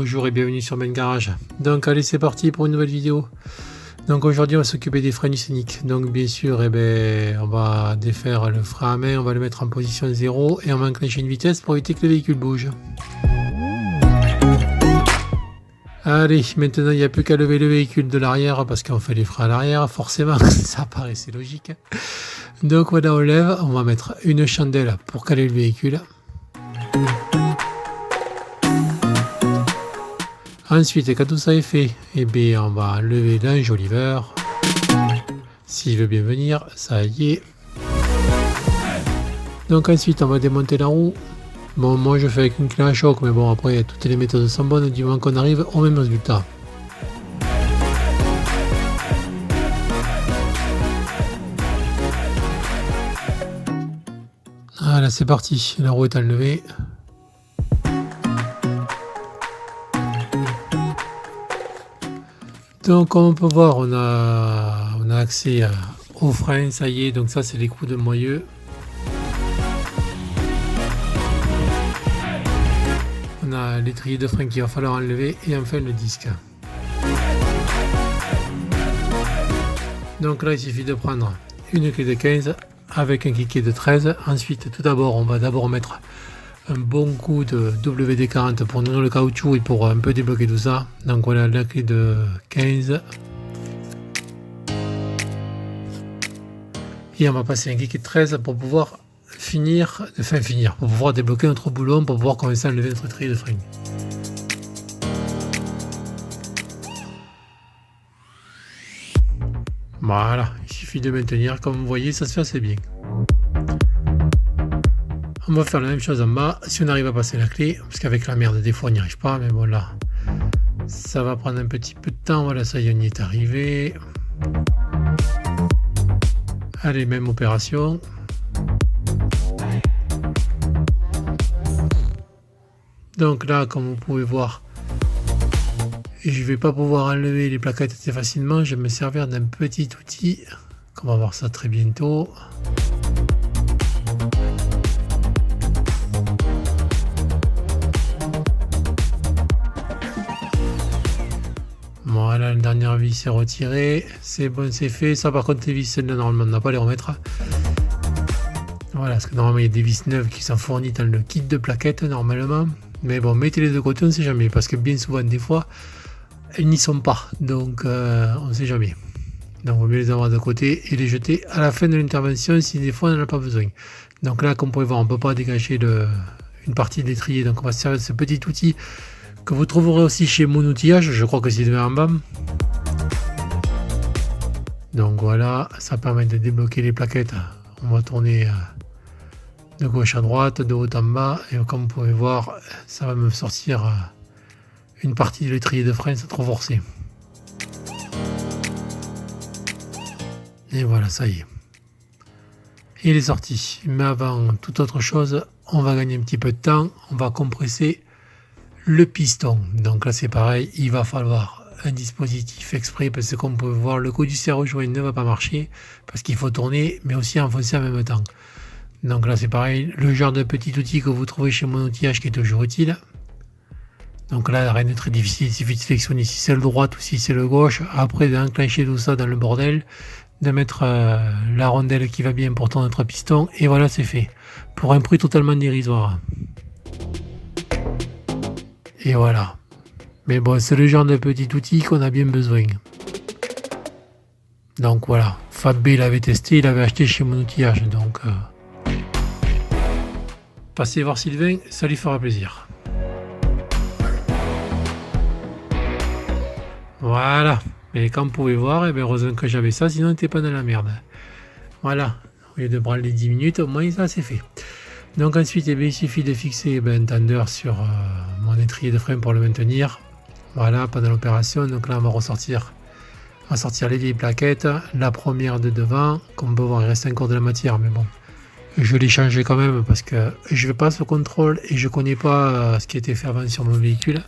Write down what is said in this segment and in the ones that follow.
bonjour et bienvenue sur Ben Garage. Donc allez, c'est parti pour une nouvelle vidéo. Donc aujourd'hui on va s'occuper des freins du Scénic. Donc bien sûr on va défaire le frein à main, on va le mettre en position 0 et on va enclencher une vitesse pour éviter que le véhicule bouge. Allez, maintenant il n'y a plus qu'à lever le véhicule de l'arrière parce qu'on fait les freins à l'arrière, forcément, ça paraissait logique. Donc voilà, on lève, on va mettre une chandelle pour caler le véhicule. Ensuite, quand tout ça est fait, on va enlever l'enjoliveur. S'il veut bien venir, ça y est. Donc ensuite, on va démonter la roue. Bon, moi je fais avec une clé à choc, mais bon, après, toutes les méthodes sont bonnes du moment qu'on arrive au même résultat. Voilà, c'est parti, la roue est enlevée. Donc comme on peut voir, on a accès aux freins, ça y est, donc ça c'est les coups de moyeu. On a l'étrier de frein qu'il va falloir enlever et enfin le disque. Donc là il suffit de prendre une clé de 15 avec un cliquet de 13. Ensuite tout d'abord on va mettre un bon coup de WD-40 pour nourrir le caoutchouc et pour un peu débloquer tout ça. Donc voilà la clé de 15. Et on va passer un cliquet de 13 pour pouvoir pour pouvoir débloquer notre boulon, pour pouvoir commencer à enlever notre étrier de frein. Voilà, il suffit de maintenir, comme vous voyez, ça se fait assez bien. On va faire la même chose en bas, si on arrive à passer la clé, parce qu'avec la merde des fois on n'y arrive pas, mais bon là, ça va prendre un petit peu de temps. Voilà, ça y est, on y est arrivé. Allez, même opération. Donc là, comme vous pouvez voir, je ne vais pas pouvoir enlever les plaquettes assez facilement, je vais me servir d'un petit outil, on va voir ça très bientôt. Voilà, la dernière vis est retirée, c'est bon, c'est fait. Ça par contre les vis là normalement on n'a pas à les remettre. Voilà, parce que normalement il y a des vis neuves qui sont fournies dans le kit de plaquettes normalement. Mais bon, mettez-les de côté, on ne sait jamais, parce que bien souvent des fois elles n'y sont pas, donc on ne sait jamais. Donc on va mieux les avoir de côté et les jeter à la fin de l'intervention si des fois on n'en a pas besoin. Donc là, comme vous pouvez voir, on ne peut pas dégager une partie de l'étrier, donc on va se servir de ce petit outil que vous trouverez aussi chez Mon Outillage, je crois que c'est en bas. Donc voilà, ça permet de débloquer les plaquettes. On va tourner de gauche à droite, de haut en bas, et comme vous pouvez voir, ça va me sortir une partie de l'étrier de frein, c'est trop forcé. Et voilà, ça y est. Il est sorti. Mais avant toute autre chose, on va gagner un petit peu de temps, on va compresser le piston. Donc là c'est pareil, il va falloir un dispositif exprès parce que comme vous pouvez voir, le coup du serre-joint ne va pas marcher parce qu'il faut tourner mais aussi enfoncer en même temps. Donc là c'est pareil, le genre de petit outil que vous trouvez chez Mon Outillage qui est toujours utile. Donc là rien n'est très difficile, il suffit de sélectionner si c'est le droit ou si c'est le gauche, après d'enclencher tout ça dans le bordel, de mettre la rondelle qui va bien pour tourner notre piston et voilà, c'est fait pour un prix totalement dérisoire. Et voilà. Mais bon, c'est le genre de petit outil qu'on a bien besoin. Donc voilà. Fab B l'avait testé, il avait acheté chez Mon Outillage. Donc, passez voir Sylvain, ça lui fera plaisir. Voilà. Et comme vous pouvez voir, heureusement que j'avais ça, sinon on n'était pas dans la merde. Voilà. Au lieu de prendre les 10 minutes, au moins ça c'est fait. Donc ensuite, il suffit de fixer un tendeur sur mon étrier de frein pour le maintenir. Voilà, pendant l'opération. Donc là, on va sortir les vieilles plaquettes. La première de devant, comme on peut voir, il reste encore de la matière, mais bon, je l'ai changé quand même parce que je ne vais pas ce contrôle et je ne connais pas ce qui a été fait avant sur mon véhicule.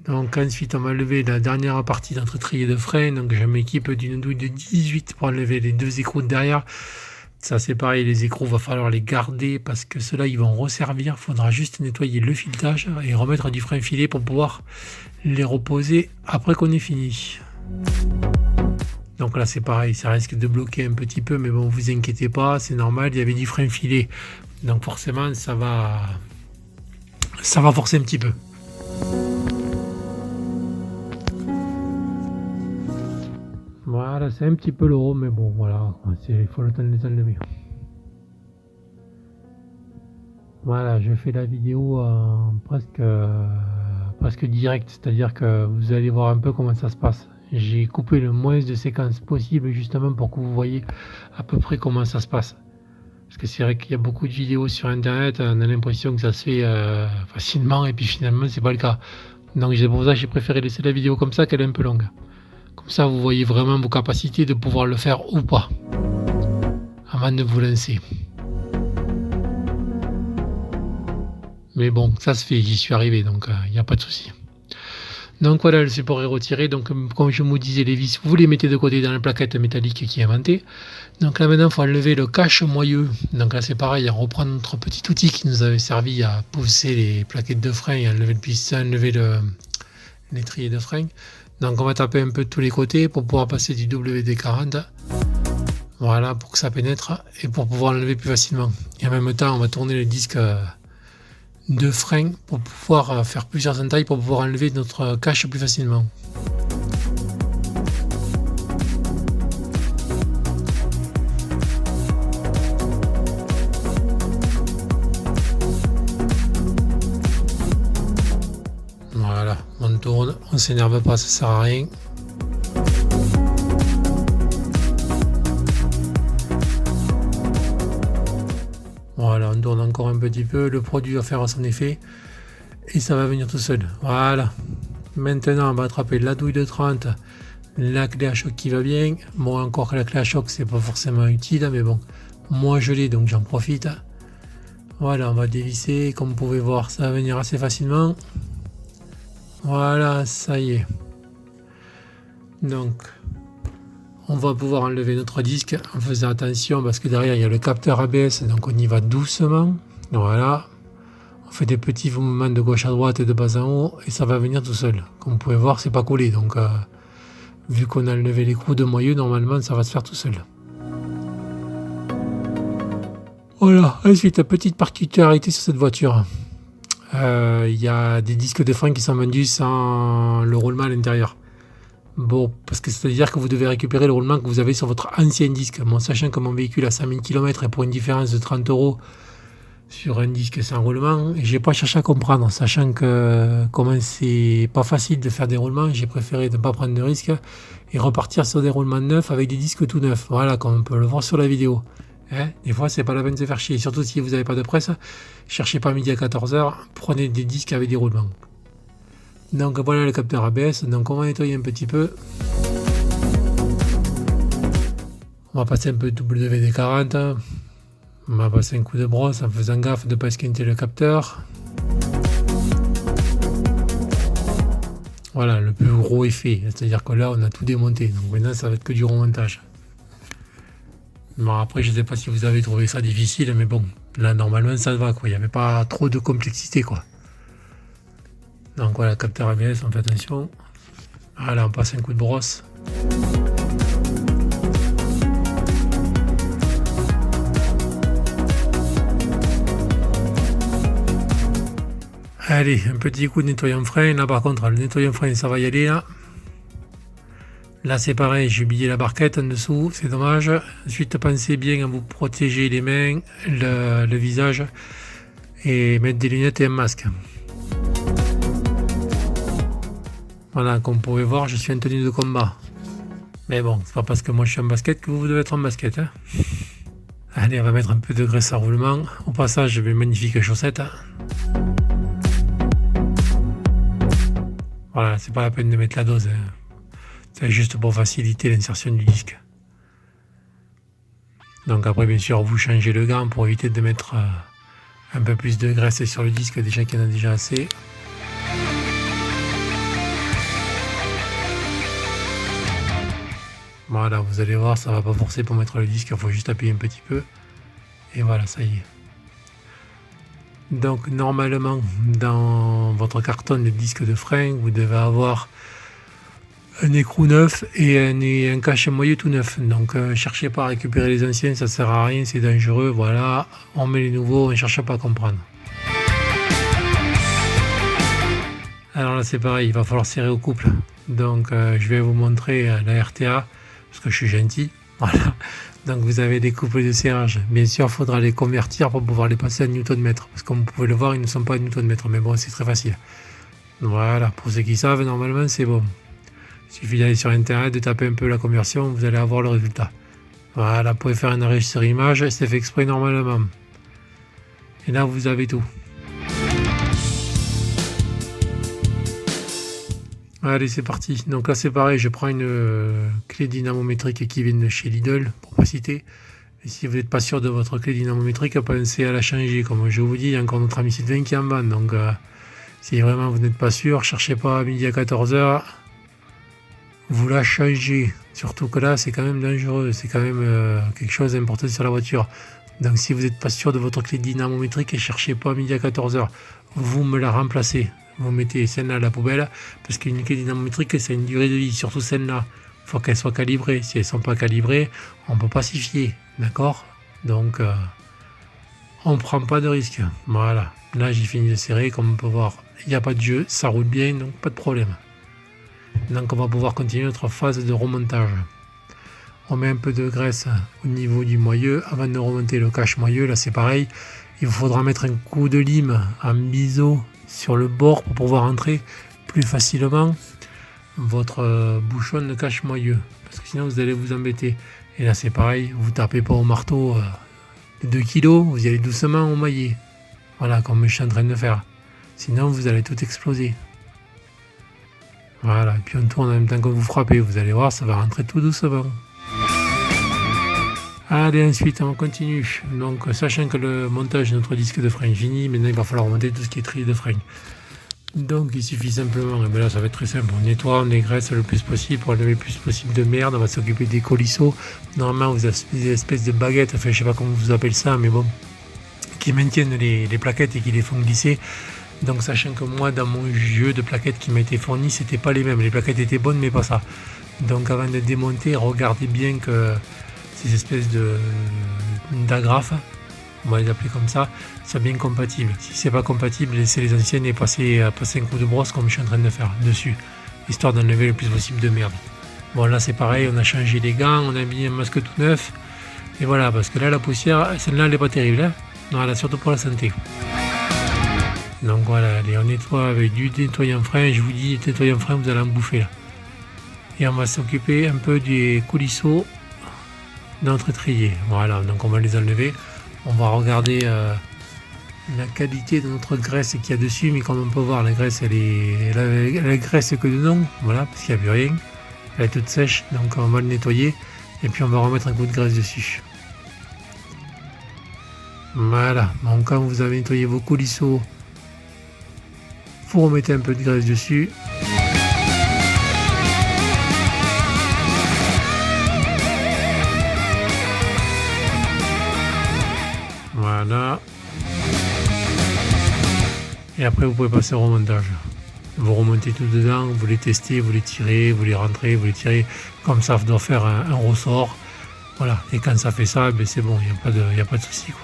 Donc ensuite, on va lever la dernière partie de notre étrier de frein. Donc je m'équipe d'une douille de 18 pour enlever les deux écrous de derrière. Ça c'est pareil, les écrous, va falloir les garder parce que ceux-là ils vont resservir. Il faudra juste nettoyer le filetage et remettre du frein filé pour pouvoir les reposer après qu'on ait fini. Donc là c'est pareil, ça risque de bloquer un petit peu, mais bon, vous inquiétez pas, c'est normal, il y avait du frein filé. Donc forcément ça va forcer un petit peu. Voilà, c'est un petit peu lourd, mais bon, voilà, il faut le temps de les enlever. Voilà, je fais la vidéo presque direct, c'est-à-dire que vous allez voir un peu comment ça se passe. J'ai coupé le moins de séquences possible justement pour que vous voyez à peu près comment ça se passe. Parce que c'est vrai qu'il y a beaucoup de vidéos sur internet, on a l'impression que ça se fait facilement et puis finalement c'est pas le cas. Donc c'est pour ça que j'ai préféré laisser la vidéo comme ça, qu'elle est un peu longue. Comme ça vous voyez vraiment vos capacités de pouvoir le faire ou pas avant de vous lancer. Mais bon, ça se fait, j'y suis arrivé, donc il n'y a pas de souci. Donc voilà, le support est retiré. Donc comme je vous disais, les vis, vous les mettez de côté dans la plaquette métallique qui est inventée. Donc là maintenant, il faut enlever le cache moyeu. Donc là c'est pareil, on reprend notre petit outil qui nous avait servi à pousser les plaquettes de frein et enlever le piston, enlever l'étrier de frein. Donc on va taper un peu de tous les côtés pour pouvoir passer du WD-40. Voilà, pour que ça pénètre et pour pouvoir l'enlever plus facilement. Et en même temps, on va tourner le disque de frein pour pouvoir faire plusieurs entailles pour pouvoir enlever notre cache plus facilement. Voilà, on tourne, on s'énerve pas, ça sert à rien. Voilà, on tourne encore un petit peu, le produit va faire son effet et ça va venir tout seul. Voilà. Maintenant, on va attraper la douille de 30, la clé à choc qui va bien. Bon, encore que la clé à choc, c'est pas forcément utile, mais bon, moi je l'ai donc j'en profite. Voilà, on va dévisser. Comme vous pouvez voir, ça va venir assez facilement. Voilà, ça y est. Donc, on va pouvoir enlever notre disque en faisant attention parce que derrière il y a le capteur ABS, donc on y va doucement. Voilà, on fait des petits mouvements de gauche à droite et de bas en haut et ça va venir tout seul. Comme vous pouvez voir, c'est pas collé, donc vu qu'on a enlevé l'écrou de moyeu, normalement ça va se faire tout seul. Voilà, ensuite petite particularité sur cette voiture, il y a des disques de frein qui sont vendus sans le roulement à l'intérieur. Bon, parce que c'est-à-dire que vous devez récupérer le roulement que vous avez sur votre ancien disque. Bon, sachant que mon véhicule a 100 000 km et pour une différence de 30 € sur un disque sans roulement, et j'ai pas cherché à comprendre, sachant que comment c'est pas facile de faire des roulements, j'ai préféré ne pas prendre de risque et repartir sur des roulements neufs avec des disques tout neufs. Voilà, comme on peut le voir sur la vidéo. Des fois, c'est pas la peine de se faire chier, surtout si vous n'avez pas de presse. Cherchez pas midi à 14h, prenez des disques avec des roulements. Donc voilà le capteur ABS, donc on va nettoyer un petit peu. On va passer un peu de WD-40. On va passer un coup de brosse en faisant gaffe de ne pas esquinter le capteur. Voilà, le plus gros est fait, c'est-à-dire que là on a tout démonté, donc maintenant ça va être que du remontage. Bon, après je ne sais pas si vous avez trouvé ça difficile, mais bon, là normalement ça va, quoi. Il n'y avait pas trop de complexité, quoi. Donc voilà, capteur ABS, on fait attention. Voilà, on passe un coup de brosse. Allez, un petit coup de nettoyant frein. Là par contre, le nettoyant frein, ça va y aller là. Là c'est pareil, j'ai oublié la barquette en dessous, c'est dommage. Ensuite, pensez bien à vous protéger les mains, le visage et mettre des lunettes et un masque. Voilà, comme vous pouvez voir, je suis en tenue de combat. Mais bon, c'est pas parce que moi je suis en basket que vous devez être en basket. Hein. Allez, on va mettre un peu de graisse à roulement. Au passage, mes magnifiques chaussettes. Voilà, c'est pas la peine de mettre la dose. Hein. C'est juste pour faciliter l'insertion du disque. Donc après, bien sûr, vous changez le gant pour éviter de mettre un peu plus de graisse sur le disque, déjà qu'il y en a déjà assez. Voilà, vous allez voir, ça va pas forcer pour mettre le disque, il faut juste appuyer un petit peu. Et voilà, ça y est. Donc normalement, dans votre carton de disque de frein, vous devez avoir un écrou neuf et un cache-moyeu tout neuf. Donc cherchez pas à récupérer les anciens, ça sert à rien, c'est dangereux. Voilà, on met les nouveaux, on ne cherche pas à comprendre. Alors là c'est pareil, il va falloir serrer au couple. Donc je vais vous montrer la RTA, parce que je suis gentil. Voilà. Donc vous avez des couples de serrage. Bien sûr, il faudra les convertir pour pouvoir les passer à Newton-mètre. Parce que comme vous pouvez le voir, ils ne sont pas à Newton-mètre. Mais bon, c'est très facile. Voilà, pour ceux qui savent, normalement c'est bon. Il suffit d'aller sur internet, de taper un peu la conversion, vous allez avoir le résultat. Voilà, vous pouvez faire un arrêt sur image, c'est fait exprès normalement. Et là vous avez tout. Allez, c'est parti. Donc là c'est pareil, je prends une clé dynamométrique qui vient de chez Lidl, pour pas citer. Et si vous n'êtes pas sûr de votre clé dynamométrique, pensez à la changer. Comme je vous dis, il y a encore notre ami Sylvain qui est en vente. Donc si vraiment vous n'êtes pas sûr, cherchez pas à midi à 14h. Vous la changez. Surtout que là, c'est quand même dangereux. C'est quand même quelque chose d'important sur la voiture. Donc si vous n'êtes pas sûr de votre clé dynamométrique, cherchez pas à midi à 14h. Vous me la remplacez. Vous mettez celle-là à la poubelle. Parce qu'une clé dynamométrique, c'est une durée de vie. Surtout celle-là. Il faut qu'elles soient calibrées. Si elles ne sont pas calibrées, on ne peut pas s'y fier. D'accord ? Donc, on ne prend pas de risque. Voilà. Là, j'ai fini de serrer. Comme on peut voir, il n'y a pas de jeu. Ça roule bien, donc pas de problème. Donc on va pouvoir continuer notre phase de remontage. On met un peu de graisse au niveau du moyeu avant de remonter le cache-moyeu. Là c'est pareil, il vous faudra mettre un coup de lime en biseau sur le bord pour pouvoir entrer plus facilement votre bouchon de cache-moyeu. Parce que sinon vous allez vous embêter. Et là c'est pareil, vous tapez pas au marteau de 2 kg, vous y allez doucement au maillet. Voilà, comme je suis en train de faire. Sinon vous allez tout exploser. Voilà, et puis on tourne en même temps que vous frappez, vous allez voir, ça va rentrer tout doucement. Allez, ensuite on continue. Donc sachant que le montage de notre disque de frein est fini, maintenant il va falloir remonter tout ce qui est tri de frein. Donc il suffit simplement, et bien là ça va être très simple, on nettoie, on dégraisse le plus possible pour enlever le plus possible de merde, on va s'occuper des colisseaux. Normalement vous avez des espèces de baguettes, enfin je sais pas comment vous appelez ça, mais bon, qui maintiennent les plaquettes et qui les font glisser. Donc sachant que moi dans mon jeu de plaquettes qui m'a été fourni, c'était pas les mêmes, les plaquettes étaient bonnes mais pas ça. Donc avant de démonter, regardez bien que ces espèces d'agrafes, on va les appeler comme ça, soient bien compatibles. Si c'est pas compatible, laissez les anciennes et passer un coup de brosse comme je suis en train de faire dessus, histoire d'enlever le plus possible de merde. Bon là c'est pareil, on a changé les gants, on a mis un masque tout neuf, et voilà, parce que là la poussière, celle-là elle est pas terrible, hein. Voilà, surtout pour la santé. Donc voilà, allez, on nettoie avec du nettoyant frein. Je vous dis, nettoyant frein, vous allez en bouffer là. Et on va s'occuper un peu des coulisseaux de notre étrier. Voilà, donc on va les enlever. On va regarder la qualité de notre graisse qu'il y a dessus. Mais comme on peut voir, la graisse, elle a graisse que de nom. Voilà, parce qu'il n'y a plus rien. Elle est toute sèche, donc on va le nettoyer. Et puis on va remettre un coup de graisse dessus. Voilà, donc quand vous avez nettoyé vos coulisseaux, vous remettez un peu de graisse dessus. Voilà. Et après vous pouvez passer au remontage. Vous remontez tout dedans, vous les testez, vous les tirez, vous les rentrez, vous les tirez. Comme ça, ça doit faire un ressort. Voilà. Et quand ça fait ça, ben c'est bon, il n'y a pas de souci, quoi.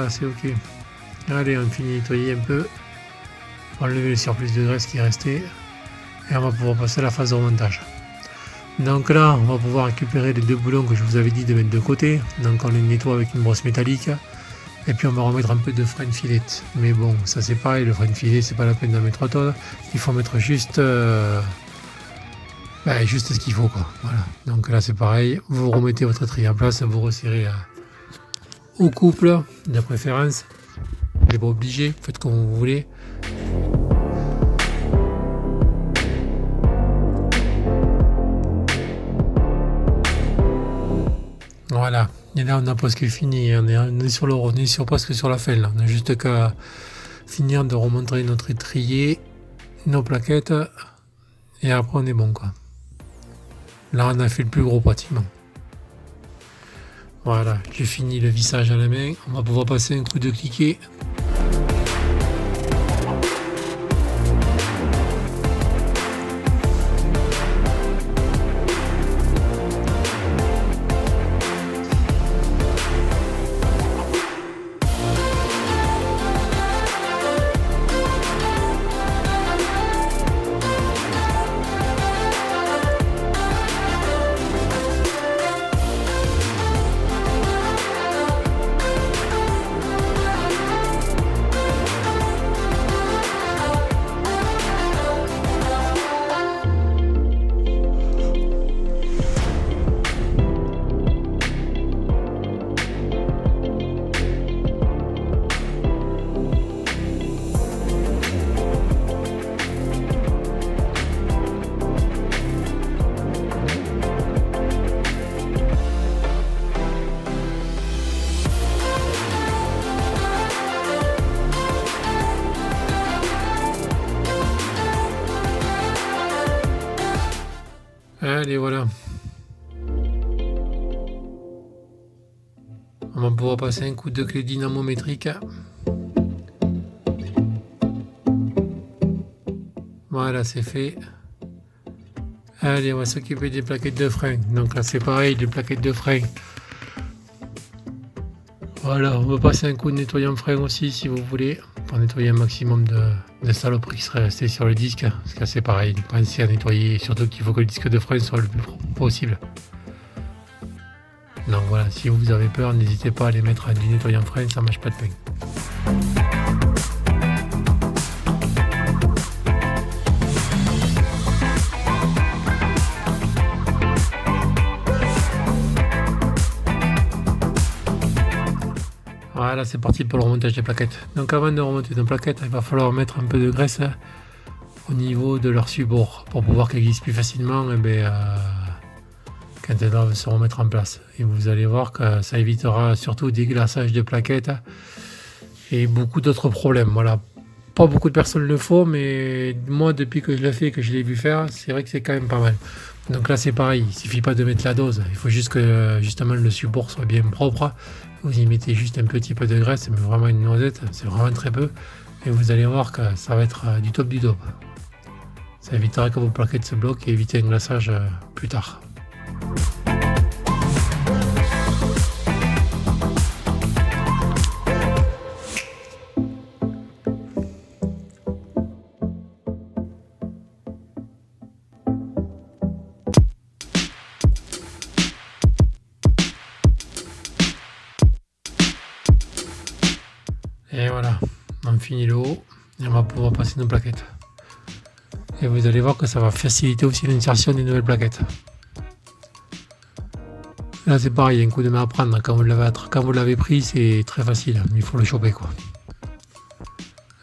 C'est ok. Allez, on finit de nettoyer un peu, enlever le surplus de graisse qui est resté et on va pouvoir passer à la phase de remontage. Donc là, on va pouvoir récupérer les deux boulons que je vous avais dit de mettre de côté. Donc on les nettoie avec une brosse métallique et puis on va remettre un peu de frein filet. Mais bon, ça c'est pareil, le frein filet, c'est pas la peine d'en mettre 3 tonnes. Il faut mettre juste ce qu'il faut, quoi. Voilà. Donc là c'est pareil, vous remettez votre étrier en place, vous resserrez au couple de préférence, vous n'êtes pas obligé, faites comme vous voulez. Voilà, et là on a presque fini, on est sur presque sur la fin là. On a juste qu'à finir de remonter notre étrier, nos plaquettes, et après on est bon quoi. Là on a fait le plus gros pratiquement. Voilà, j'ai fini le vissage à la main, on va pouvoir passer un coup de cliquet. Allez, voilà. On va pouvoir passer un coup de clé dynamométrique. Voilà, c'est fait. Allez, on va s'occuper des plaquettes de frein. Donc là, c'est pareil, les plaquettes de frein. Voilà, on va passer un coup de nettoyant frein aussi, si vous voulez, pour nettoyer un maximum de saloperies qui seraient restées sur le disque. Parce que c'est pareil, pensez à nettoyer, surtout qu'il faut que le disque de frein soit le plus propre possible. Donc voilà, si vous avez peur, n'hésitez pas à les mettre à du nettoyant frein, ça marche pas de pain. Voilà, c'est parti pour le remontage des plaquettes. Donc avant de remonter nos plaquettes, il va falloir mettre un peu de graisse au niveau de leur support pour pouvoir qu'elles glissent plus facilement quand elles doivent se remettre en place. Et vous allez voir que ça évitera surtout des glaçages de plaquettes et beaucoup d'autres problèmes. Voilà, pas beaucoup de personnes le font, mais moi depuis que je l'ai fait et que je l'ai vu faire, c'est vrai que c'est quand même pas mal. Donc là c'est pareil, il suffit pas de mettre la dose, il faut juste que justement le support soit bien propre. Vous y mettez juste un petit peu de graisse, mais vraiment une noisette, c'est vraiment très peu. Et vous allez voir que ça va être du top du top. Ça évitera que vos plaquettes se bloquent et éviter un glaçage plus tard. Et voilà, on finit le haut et on va pouvoir passer nos plaquettes. Et vous allez voir que ça va faciliter aussi l'insertion des nouvelles plaquettes. Là c'est pareil, il y a un coup de main à prendre. Quand vous l'avez pris, c'est très facile, il faut le choper quoi.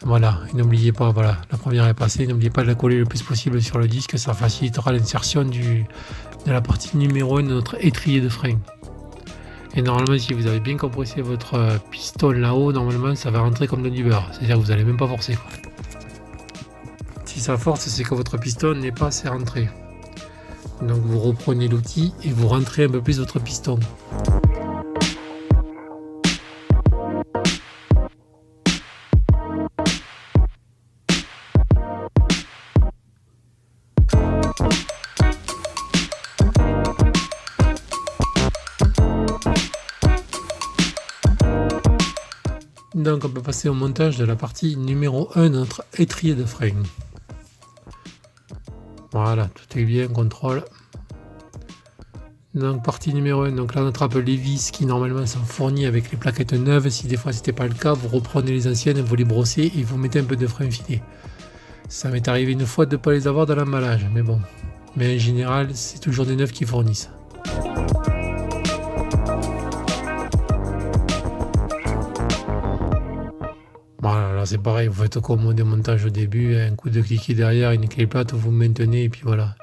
Voilà, et n'oubliez pas, voilà, la première est passée, n'oubliez pas de la coller le plus possible sur le disque, ça facilitera l'insertion de la partie numéro 1 de notre étrier de frein. Et normalement, si vous avez bien compressé votre piston là-haut, normalement ça va rentrer comme dans du beurre. C'est-à-dire que vous n'allez même pas forcer. Si ça force, c'est que votre piston n'est pas assez rentré. Donc vous reprenez l'outil et vous rentrez un peu plus votre piston. Donc on peut passer au montage de la partie numéro 1 de notre étrier de frein. Voilà, tout est bien, contrôle. Donc partie numéro 1, donc là on attrape les vis qui normalement sont fournies avec les plaquettes neuves. Si des fois c'était pas le cas, vous reprenez les anciennes, vous les brossez et vous mettez un peu de frein filet. Ça m'est arrivé une fois de ne pas les avoir dans l'emballage, mais bon. Mais en général, c'est toujours des neufs qui fournissent. Voilà, là c'est pareil, vous faites comme au démontage au début, un coup de cliquet derrière, une clé plate, vous maintenez et puis voilà.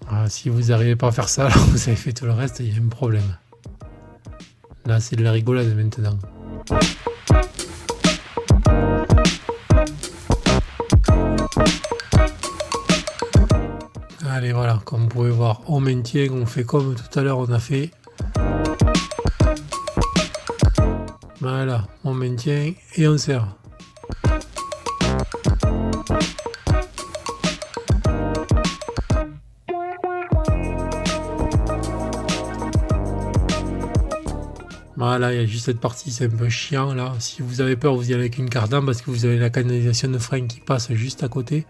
Voilà, si vous n'arrivez pas à faire ça, alors vous avez fait tout le reste, il y a un problème. Là, c'est de la rigolade maintenant. Allez, voilà, comme vous pouvez voir, on maintient, on fait comme tout à l'heure on a fait. Voilà, on maintient et on serre. Voilà, il y a juste cette partie, c'est un peu chiant là. Si vous avez peur, vous y allez avec une cardan parce que vous avez la canalisation de frein qui passe juste à côté.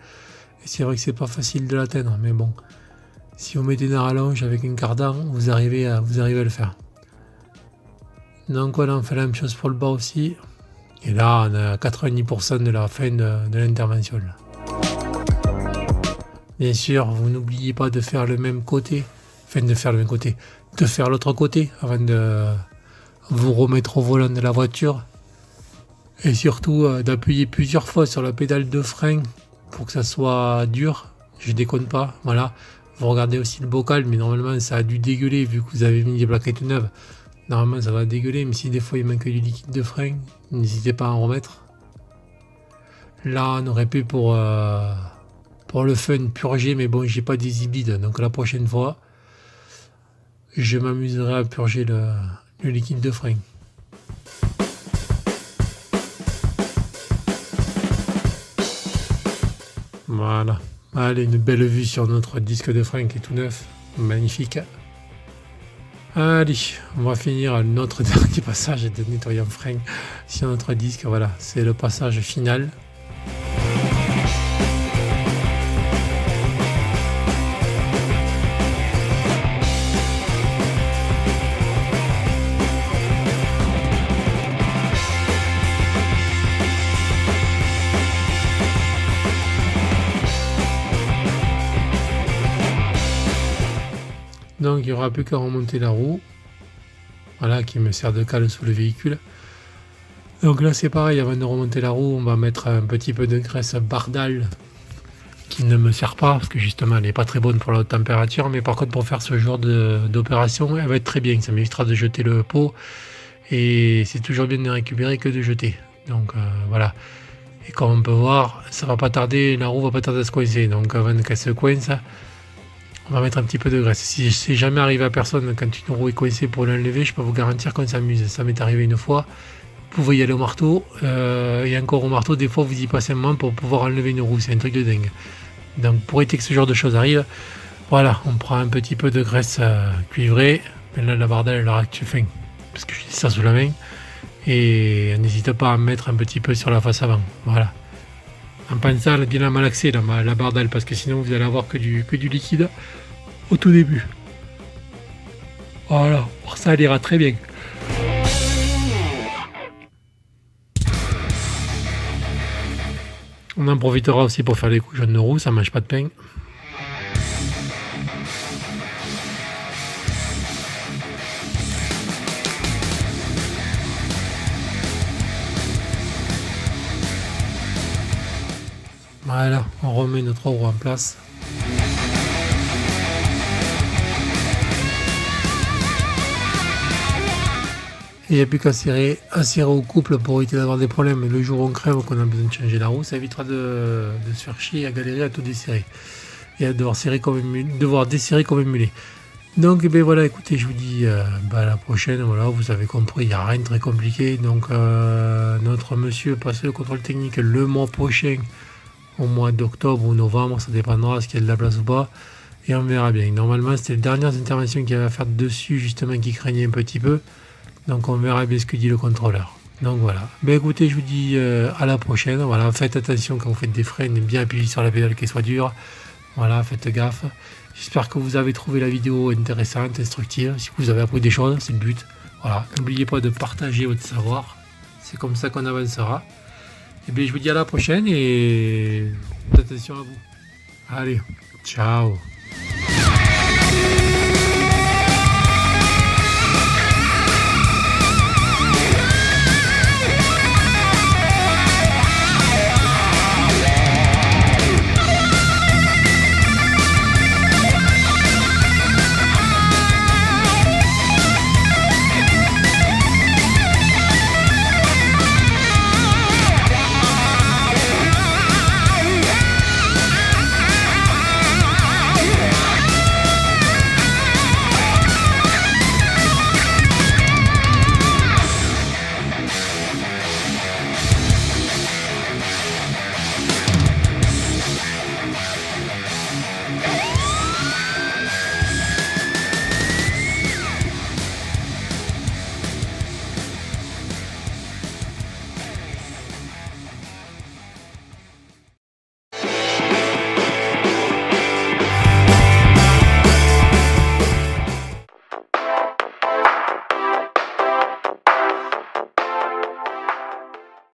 Et c'est vrai que c'est pas facile de l'atteindre, mais bon. Si vous mettez une rallonge avec une cardan, vous arrivez à le faire. Donc voilà, on fait la même chose pour le bas aussi. Et là, on a 90% de la fin de l'intervention. Bien sûr, vous n'oubliez pas de faire le même côté. Enfin, de faire le même côté. De faire l'autre côté avant de vous remettre au volant de la voiture. Et surtout, d'appuyer plusieurs fois sur la pédale de frein pour que ça soit dur. Je déconne pas, voilà. Vous regardez aussi le bocal, mais normalement, ça a dû dégueuler vu que vous avez mis des plaquettes neuves. Normalement, ça va dégueuler, mais si des fois il manque du liquide de frein, n'hésitez pas à en remettre. Là, on aurait pu pour le fun purger, mais bon, j'ai pas d'exhibide, donc la prochaine fois, je m'amuserai à purger le liquide de frein. Voilà. Allez, une belle vue sur notre disque de frein qui est tout neuf. Magnifique. Allez, on va finir notre dernier passage de nettoyant frein sur notre disque. Voilà, c'est le passage final. Donc il n'y aura plus qu'à remonter la roue, voilà, qui me sert de cale sous le véhicule. Donc là c'est pareil, avant de remonter la roue, on va mettre un petit peu de graisse Bardal qui ne me sert pas, parce que justement elle n'est pas très bonne pour la haute température, mais par contre pour faire ce genre d'opération, elle va être très bien, ça m'évitera de jeter le pot, et c'est toujours bien de récupérer que de jeter. Donc voilà, et comme on peut voir, ça va pas tarder, la roue va pas tarder à se coincer, donc avant qu'elle se coince, on va mettre un petit peu de graisse. Si c'est jamais arrivé à personne quand une roue est coincée pour l'enlever, je peux vous garantir qu'on s'amuse. Ça m'est arrivé une fois. Vous pouvez y aller au marteau. Et encore au marteau, des fois vous y passez un moment pour pouvoir enlever une roue. C'est un truc de dingue. Donc pour éviter que ce genre de choses arrive, voilà, on prend un petit peu de graisse cuivrée. Mais là, la Bardal, elle aura fin, parce que je dis ça sous la main. Et n'hésite pas à mettre un petit peu sur la face avant. Voilà. En pensant à bien la malaxer, la Bardal, parce que sinon vous allez avoir que du liquide au tout début. Voilà, ça elle ira très bien. On en profitera aussi pour faire les couches de roue, ça mange pas de pain. Voilà, on remet notre roue en place. Et il n'y a plus qu'à serrer au couple pour éviter d'avoir des problèmes. Et le jour où on crève qu'on a besoin de changer la roue, ça évitera de se faire chier à galérer à tout desserrer. Et à devoir desserrer comme un mulet. Donc ben voilà, écoutez, je vous dis à la prochaine. Voilà, vous avez compris, il n'y a rien de très compliqué. Donc notre monsieur passe le contrôle technique le mois prochain. Au mois d'octobre ou novembre, ça dépendra s'il y a de la place ou pas, et on verra bien. Normalement, c'était les dernières interventions qu'il y avait à faire dessus, justement, qui craignaient un petit peu, donc on verra bien ce que dit le contrôleur. Donc voilà, ben écoutez, je vous dis à la prochaine. Voilà, faites attention quand vous faites des freins, bien appuyer sur la pédale qu'elle soit dure, voilà, faites gaffe. J'espère que vous avez trouvé la vidéo intéressante, instructive, si vous avez appris des choses, c'est le but. Voilà, n'oubliez pas de partager votre savoir, c'est comme ça qu'on avancera. Et bien je vous dis à la prochaine et faites attention à vous. Allez, ciao.